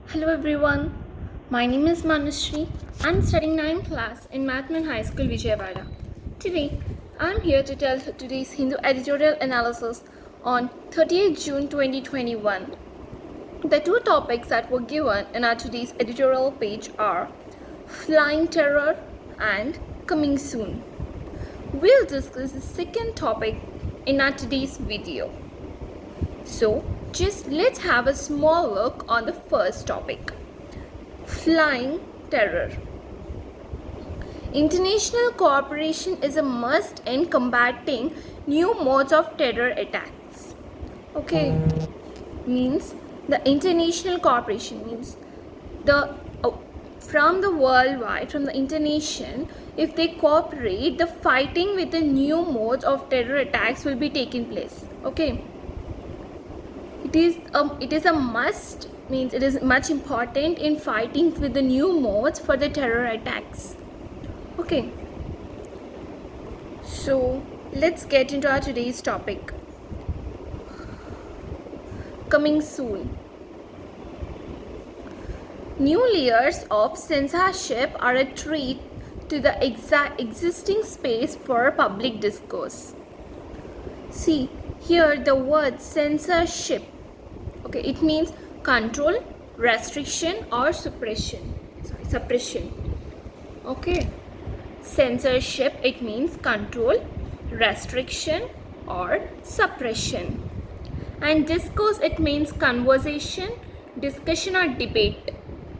Hello everyone, my name is Manushree. I'm studying 9th class in Mathman High School, Vijayawada. Today, I'm here to tell today's Hindu editorial analysis on 30th June 2021. The two topics that were given in our today's editorial page are Flying Terror and Coming Soon. We'll discuss the second topic in our today's video. So, just let's have a small look on the first topic. Flying terror. International cooperation is a must in combating new modes of terror attacks. Okay, means the international cooperation means from the worldwide, from the internation, if they cooperate, the fighting with the new modes of terror attacks will be taking place. Okay. It is a must, means it is much important in fighting with the new modes for the terror attacks. Okay, so let's get into our today's topic. Coming soon. New layers of censorship are a threat to the existing space for public discourse. See here the word censorship. Okay, it means control, restriction or suppression. Okay, censorship, it means control, restriction or suppression. And discourse, it means conversation, discussion or debate.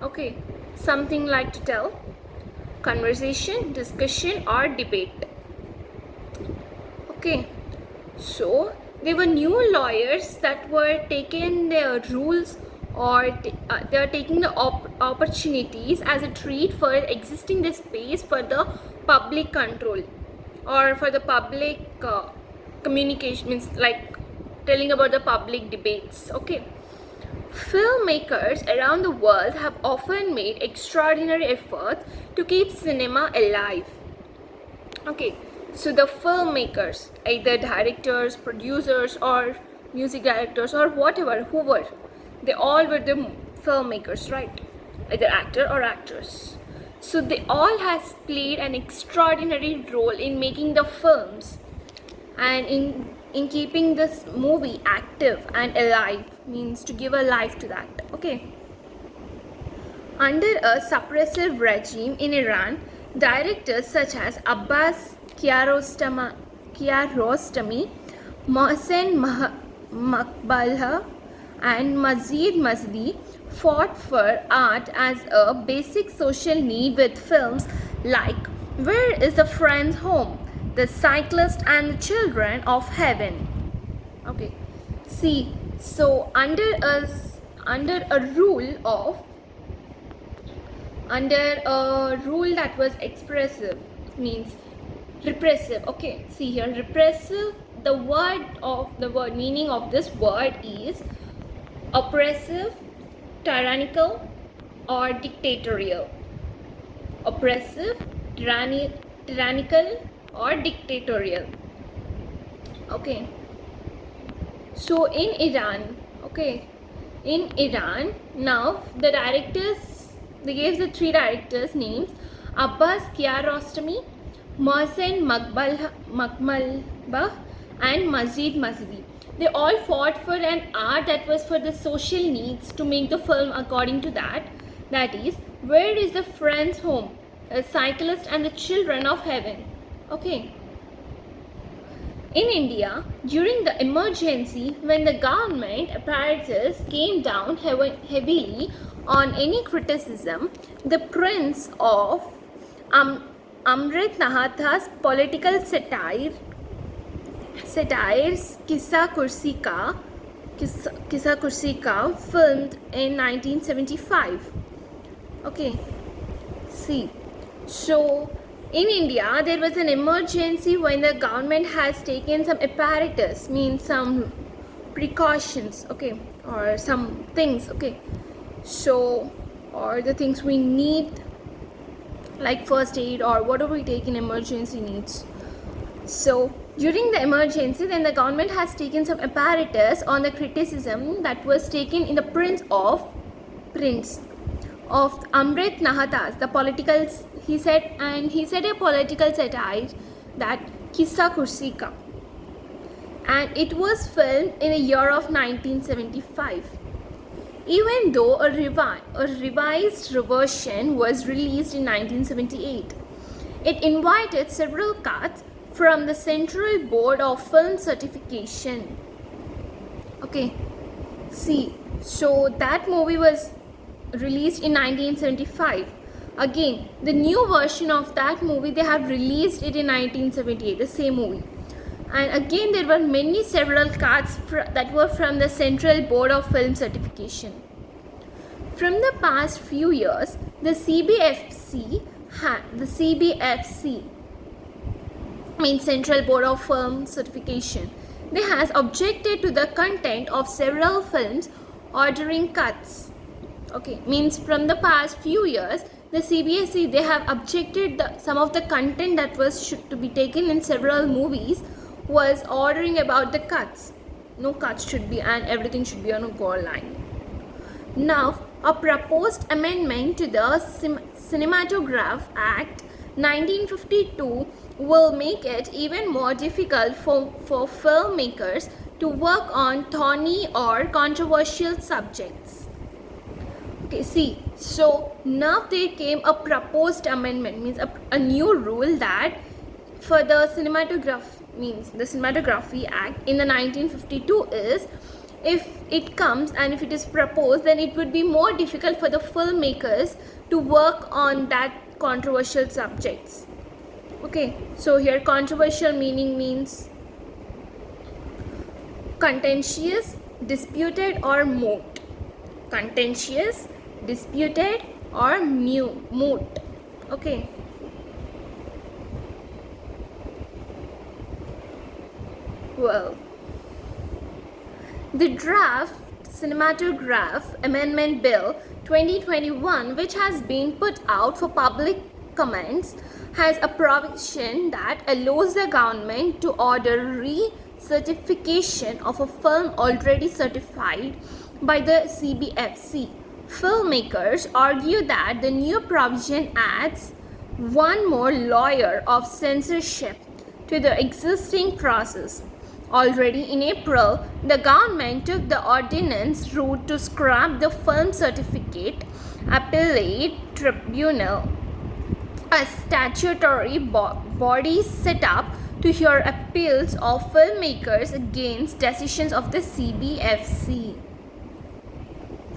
Okay, something like to tell, conversation, discussion or debate. Okay, so there were new lawyers that were taking their rules or they are taking the opportunities as a treat for existing the space for the public control or for the public communication, means like telling about the public debates. Okay, filmmakers around the world have often made extraordinary efforts to keep cinema alive. Okay, so the filmmakers, either directors, producers or music directors or whatever, whoever, they all were the filmmakers, right? Either actor or actress. So they all has played an extraordinary role in making the films and in keeping this movie active and alive, means to give a life to that. Okay. Under a suppressive regime in Iran, directors such as Abbas Kiarostami, Mohsen Maqbalha and Masjid Masdi fought for art as a basic social need with films like Where is the Friend's Home, The Cyclist and the Children of Heaven. Okay, see, so under a rule that was expressive, means repressive. Okay, see here, repressive, the word meaning of this word is oppressive, tyrannical or dictatorial. Oppressive, tyrannical or dictatorial. Okay, so in Iran, now the directors, they gave the three directors names: Abbas Kiarostami, Mohsen Maqbalha and Masjid Masdi. They all fought for an art that was for the social needs to make the film according to that is Where is the Friend's Home, A Cyclist and the Children of Heaven. Okay. In India, during the emergency, when the government apparatus came down heavily on any criticism, the Prince of Amrit Nahatha's political satires Kissa Kursi Ka filmed in 1975. Okay, see, so in India there was an emergency when the government has taken some apparatus, means some precautions, okay, or some things, okay, so or the things we need like first aid or whatever we take in emergency needs. So during the emergency, then the government has taken some apparatus on the criticism that was taken in the Prince of Prince of Amrit Nahatas, the political, he said a political satire that Kissa Kursi Ka, and it was filmed in the year of 1975. Even though a revised version was released in 1978, it invited several cuts from the Central Board of Film Certification. Okay, see, so that movie was released in 1975. Again, the new version of that movie, they have released it in 1978, the same movie. And again, there were several cuts that were from the Central Board of Film Certification. From the past few years, the CBFC means Central Board of Film Certification, they has objected to the content of several films, ordering cuts. Okay, means from the past few years, the CBSE, they have objected some of the content that was to be taken in several movies, was ordering about the cuts. No cuts should be, and everything should be on a goal line. Now, a proposed amendment to the Cinematograph Act 1952 will make it even more difficult for filmmakers to work on thorny or controversial subjects. Okay, see, so now there came a proposed amendment, means a new rule that for the Cinematography Act in the 1952 is, if it comes and if it is proposed, then it would be more difficult for the filmmakers to work on that controversial subjects. Okay, so here controversial meaning means contentious, disputed or moot. Contentious, disputed or moot. Okay. Well, the draft Cinematograph Amendment Bill 2021, which has been put out for public comments, has a provision that allows the government to order recertification of a film already certified by the CBFC. Filmmakers argue that the new provision adds one more layer of censorship to the existing process. Already in April, the government took the ordinance route to scrap the Film Certificate Appellate Tribunal, a statutory body set up to hear appeals of filmmakers against decisions of the CBFC.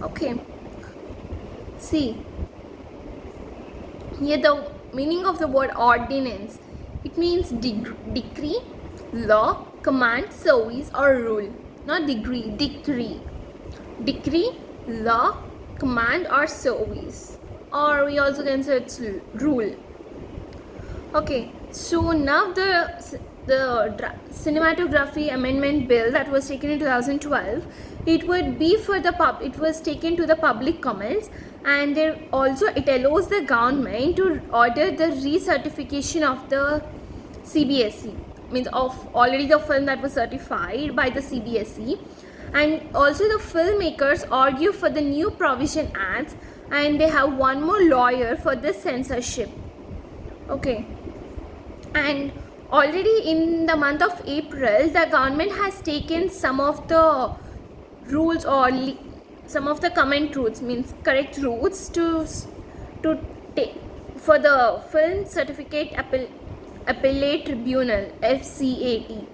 Okay, see, here the meaning of the word ordinance, it means decree, law, command, service or rule. Not decree. Decree, law, command or service, or we also can say it's rule. Okay, so now the Cinematography Amendment Bill that was taken in 2012, it was taken to the public comments, and there also it allows the government to order the recertification of the CBSE, means of already the film that was certified by the CBSE, and also the filmmakers argue for the new provision acts, and they have one more lawyer for the censorship. Okay, and already in the month of April, the government has taken some of the rules or some of the comment routes, means correct routes to take for the Film Certificate Appellate Tribunal, FCAT,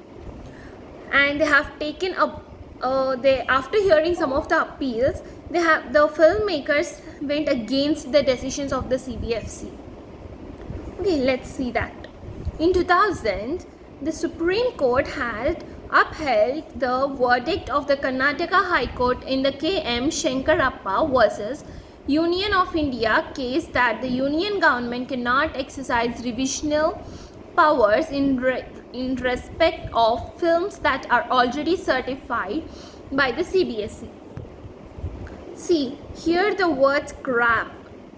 and they have taken up. After hearing some of the appeals, the filmmakers went against the decisions of the CBFC. Okay, let's see that. In 2000, the Supreme Court had upheld the verdict of the Karnataka High Court in the K.M. Shankarappa versus Union of India case that the Union government cannot exercise revisional powers in respect of films that are already certified by the CBSE. See, here the word scrap,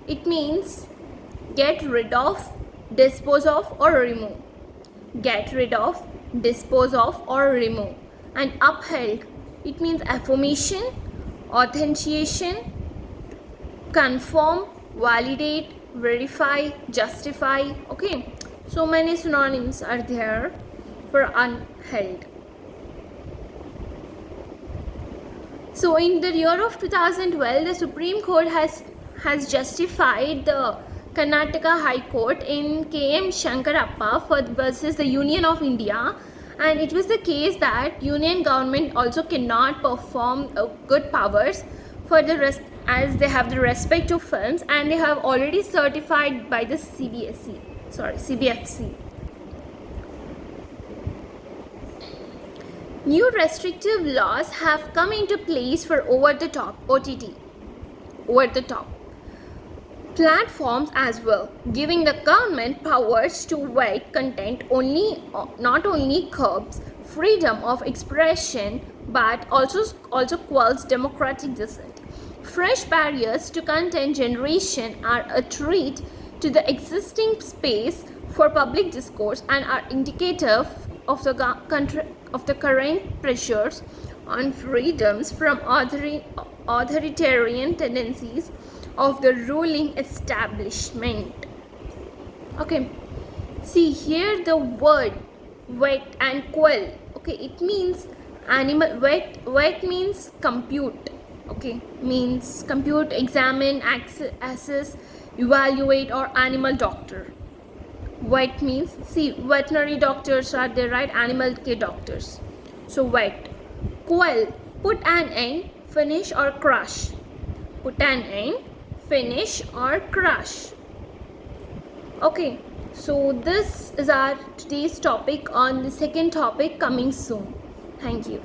it means get rid of, dispose of or remove. Get rid of, dispose of or remove. And upheld, it means affirmation, authentication, confirm, validate, verify, justify. Okay, so many synonyms are there for unheld. So in the year of 2012, the Supreme Court has justified the Karnataka High Court in KM Shankarappa versus the Union of India, and it was the case that Union government also cannot perform good powers for the rest, as they have the respect to films and they have already certified by the CBFC. New restrictive laws have come into place for over-the-top OTT, over-the-top platforms as well, giving the government powers to weight content only, not only curbs freedom of expression but also quells democratic dissent. Fresh barriers to content generation are a threat to the existing space for public discourse and are indicative of the current pressures on freedoms from authoritarian tendencies of the ruling establishment. Okay, see here the word wet and quell. Okay, it means animal. Wet means compute. Okay, means compute, examine, assess, evaluate, or animal doctor. Wet means, see, veterinary doctors are there, right? Animal care doctors. So wet. Quell, put an end, finish, or crush. Put an end, finish, or crush. Okay, so this is our today's topic. On the second topic coming soon. Thank you.